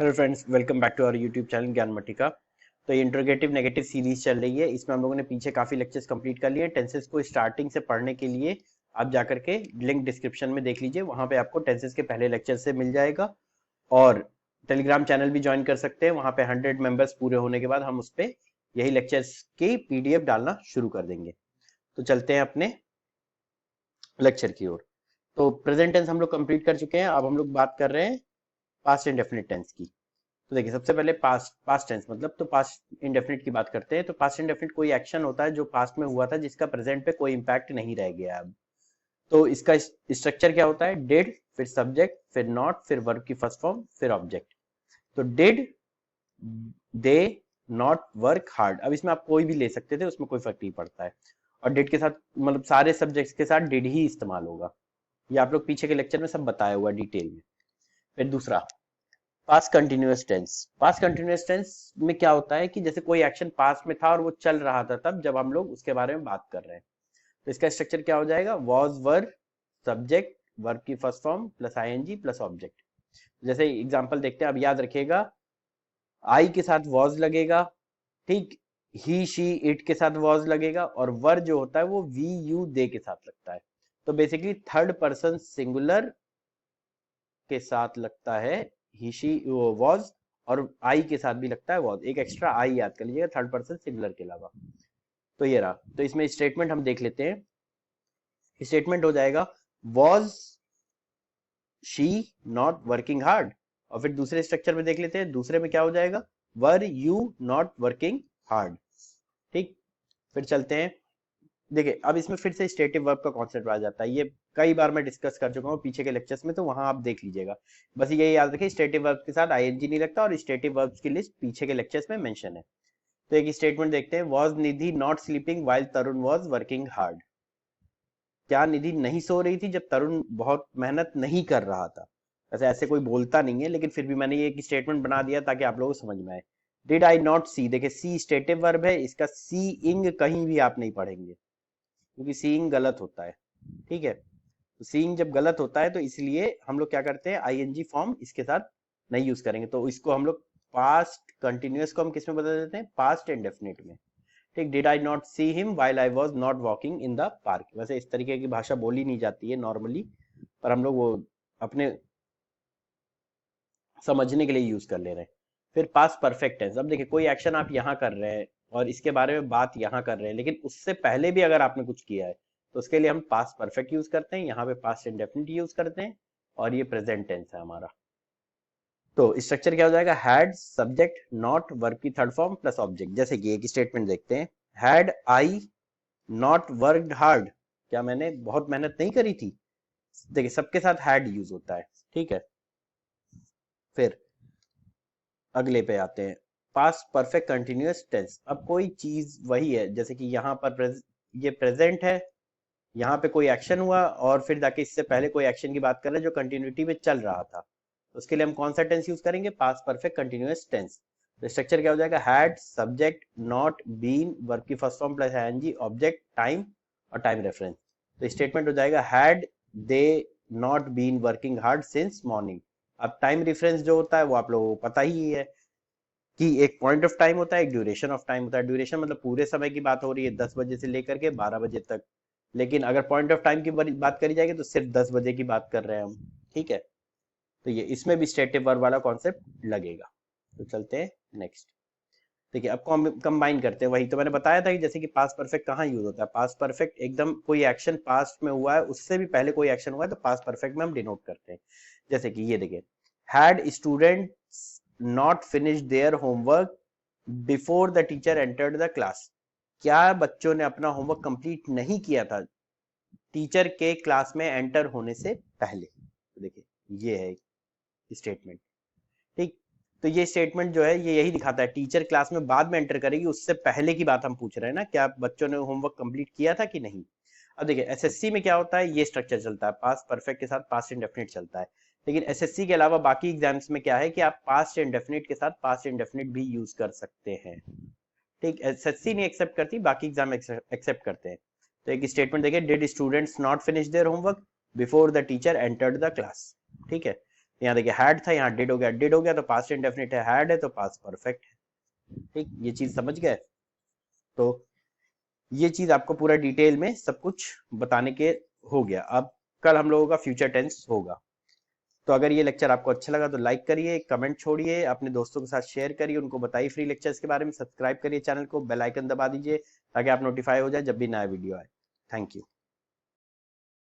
Hello friends, welcome back to our YouTube channel Gyan Matika. तो ये interrogative negative series चल रही है। इसमें हम लोगों ने पीछे काफी लेक्चर्स कंप्लीट कर लिए हैं। टेंसेस को स्टार्टिंग से पढ़ने के लिए आप जाकर के लिंक डिस्क्रिप्शन में देख लीजिए, वहां पे आपको टेंसेस के पहले लेक्चर से मिल जाएगा। और टेलीग्राम चैनल भी ज्वाइन कर सकते हैं, वहां पे 100 मेंबर्स पूरे होने के बाद हम उस पर यही लेक्चर्स की पीडीएफ डालना शुरू कर देंगे। तो चलते हैं अपने लेक्चर की ओर। तो प्रेजेंट टेंस हम लोग कंप्लीट कर चुके हैं। अब हम लोग बात कर रहे हैं पास्ट इंडेफिनिट टेंस की। तो देखिए, सबसे पहले पास्ट पास्ट टेंस मतलब तो पास्ट इंडेफिनिट की बात करते हैं। तो पास्ट इंडेफिनिट कोई एक्शन होता है जो पास्ट में हुआ था, जिसका प्रेजेंट पे कोई इंपैक्ट नहीं रह गया अब। तो इसका स्ट्रक्चर क्या होता है? डिड, फिर सब्जेक्ट, फिर नॉट, फिर वर्ब की फर्स्ट फॉर्म, फिर ऑब्जेक्ट। तो did they not work hard, अब इसमें आप कोई भी ले सकते थे, उसमें कोई फर्क नहीं पड़ता है। और डिड के साथ मतलब सारे सब्जेक्ट्स के साथ डिड ही इस्तेमाल होगा। ये आप लोग पीछे के लेक्चर में सब बताया हुआ डिटेल में। फिर दूसरा past continuous tense. Past continuous tense में क्या होता है कि जैसे कोई एक्शन पास्ट में था और वो चल रहा था तब, जब हम लोग उसके बारे में बात कर रहे हैं। तो इसका स्ट्रक्चर क्या हो जाएगा? वॉज, वर, सब्जेक्ट, वर्ब की first form plus ING plus object. जैसे एग्जांपल देखते हैं, अब याद रखिएगा, आई के साथ वॉज लगेगा, ठीक, ही शी इट के साथ वॉज लगेगा, और वर जो होता है वो वी यू दे के साथ लगता है। तो बेसिकली थर्ड पर्सन सिंगुलर के साथ लगता है ही शी वॉज, और आई के साथ भी लगता है वॉज। एक एक्स्ट्रा आई याद कर लीजिएगा थर्ड पर्सन सिंगुलर के अलावा। तो ये रहा। तो इसमें स्टेटमेंट हम देख लेते हैं। स्टेटमेंट हो जाएगा was she not working hard. और फिर दूसरे स्ट्रक्चर में देख लेते हैं, दूसरे में क्या हो जाएगा? Were you not working hard. ठीक, फिर चलते हैं। देखिए, अब इसमें फिर से स्टेटिव वर्ब का कॉन्सेप्ट आ जाता है। ये कई बार मैं डिस्कस कर चुका हूँ पीछे के लेक्चर्स में, तो वहां आप देख लीजिएगा। बस ये याद रखिए, स्टेटिव वर्ब के साथ आईएनजी नहीं लगता, और स्टेटिव वर्ब्स की लिस्ट पीछे के लेक्चर्स में मेंशन है। तो एक स्टेटमेंट देखते हैं, was Nidhi not sleeping while Tarun was working hard. क्या निधि नहीं सो रही थी जब तरुण बहुत मेहनत नहीं कर रहा था? वैसे ऐसे कोई बोलता नहीं है, लेकिन फिर भी मैंने ये एक स्टेटमेंट बना दिया ताकि आप लोगों को समझ में आए। डिड आई नॉट सी, देखिए सी स्टेटिव वर्ब है, इसका सी इंग कहीं भी आप नहीं पढ़ेंगे, क्योंकि सीइंग गलत होता है। ठीक है, तो सीइंग जब गलत होता है तो इसलिए हम लोग क्या करते हैं, आईएनजी फॉर्म इसके साथ नहीं यूज करेंगे। तो इसको हम लोग पास्ट कंटिन्यूअस को हम किस में बदल देते हैं? पास्ट इंडेफिनिट में। ठीक, did I not see him while I was not walking in the park. वैसे इस तरीके की भाषा बोली नहीं जाती है नॉर्मली, पर हम लोग वो अपने समझने के लिए यूज कर ले रहे हैं। फिर पास्ट परफेक्ट टेंस। अब देखिए, कोई एक्शन आप यहाँ कर रहे हैं और इसके बारे में बात यहाँ कर रहे हैं, लेकिन उससे पहले भी अगर आपने कुछ किया है तो उसके लिए हम पास्ट परफेक्ट यूज करते हैं, यहाँ पे पास्ट इंडेफिनिट यूज करते हैं, और ये प्रेजेंट टेंस है हमारा। तो स्ट्रक्चर क्या हो जाएगा? हैड, सब्जेक्ट, नॉट, वर्ब की थर्ड फॉर्म प्लस ऑब्जेक्ट। जैसे कि एक स्टेटमेंट देखते हैं, had I not worked hard, क्या मैंने बहुत मेहनत नहीं करी थी? देखिए, सबके साथ हैड यूज होता है। ठीक है, फिर अगले पे आते हैं, पास्ट परफेक्ट कंटिन्यूअस टेंस। अब कोई चीज वही है, जैसे कि यहाँ पर ये प्रेजेंट है, यहाँ पे कोई एक्शन हुआ और फिर जाके इससे पहले कोई एक्शन की बात कर रहे हैं जो कंटिन्यूटी में चल रहा था, तो उसके लिए हम कौन सा टेंस यूज करेंगे? Past perfect continuous tense. तो स्ट्रक्चर क्या हो जाएगा? Had, subject, not, been, verb की first form plus ING, object, time और टाइम रेफरेंस। तो स्टेटमेंट हो जाएगा, had they not been working hard since morning. अब टाइम रेफरेंस जो होता है वो आप लोगों को पता ही है कि एक पॉइंट ऑफ टाइम होता है, एक ड्यूरेशन ऑफ टाइम होता है। ड्यूरेशन मतलब पूरे समय की बात हो रही है, 10 बजे से लेकर के 12 बजे तक, लेकिन अगर पॉइंट ऑफ टाइम की बात करी जाएगी तो सिर्फ 10 बजे की बात कर रहे हैं हम। ठीक है, तो ये इसमें भी स्टेटिव वर्ब वाला कॉन्सेप्ट लगेगा। तो चलते हैं नेक्स्ट। देखिए, अब कंबाइन करते हैं। वही तो मैंने बताया था कि जैसे कि पास्ट परफेक्ट कहाँ यूज होता है। पास्ट परफेक्ट एकदम कोई एक्शन पास्ट में हुआ है, उससे भी पहले कोई एक्शन हुआ है, तो पास्ट परफेक्ट में हम डिनोट करते हैं। जैसे कि ये देखिए, had students not finish their homework before the teacher entered the class. क्या बच्चों ने अपना होमवर्क कंप्लीट नहीं किया था टीचर के क्लास में एंटर होने से पहले? तो देखिए, ये है स्टेटमेंट। ठीक, तो ये स्टेटमेंट जो है ये यही दिखाता है, टीचर क्लास में बाद में एंटर करेगी, उससे पहले की बात हम पूछ रहे हैं ना, क्या बच्चों ने होमवर्क कंप्लीट किया था कि नहीं। अब देखिए, एसएससी में क्या होता है, ये स्ट्रक्चर चलता है, पास्ट परफेक्ट के साथ पास्ट इंडेफिनिट चलता है। लेकिन एसएससी के अलावा बाकी एग्जाम्स में क्या है कि आप पास्ट इंडेफिनिट के साथ पास्ट इंडेफिनिट भी यूज कर सकते हैं। ठीक, एसएससी नहीं एक्सेप्ट करती, बाकी एग्जाम एक्सेप्ट करते हैं। तो एक स्टेटमेंट देखिए, did students not finish their homework before the teacher entered the class. ठीक है, यहाँ देखिए हैड था, यहाँ डिड हो गया, डिड हो गया तो पास्ट इंडेफिनिट है, हैड है तो पास्ट परफेक्ट है। ठीक, ये चीज समझ गए। तो ये चीज आपको पूरा डिटेल में सब कुछ बताने के हो गया। अब कल हम लोगों का फ्यूचर टेंस होगा। तो अगर ये लेक्चर आपको अच्छा लगा तो लाइक करिए, कमेंट छोड़िए, अपने दोस्तों के साथ शेयर करिए, उनको बताइए फ्री लेक्चर्स के बारे में, सब्सक्राइब करिए चैनल को, बेल आइकन दबा दीजिए ताकि आप नोटिफाई हो जाए जब भी नया वीडियो आए। Thank you.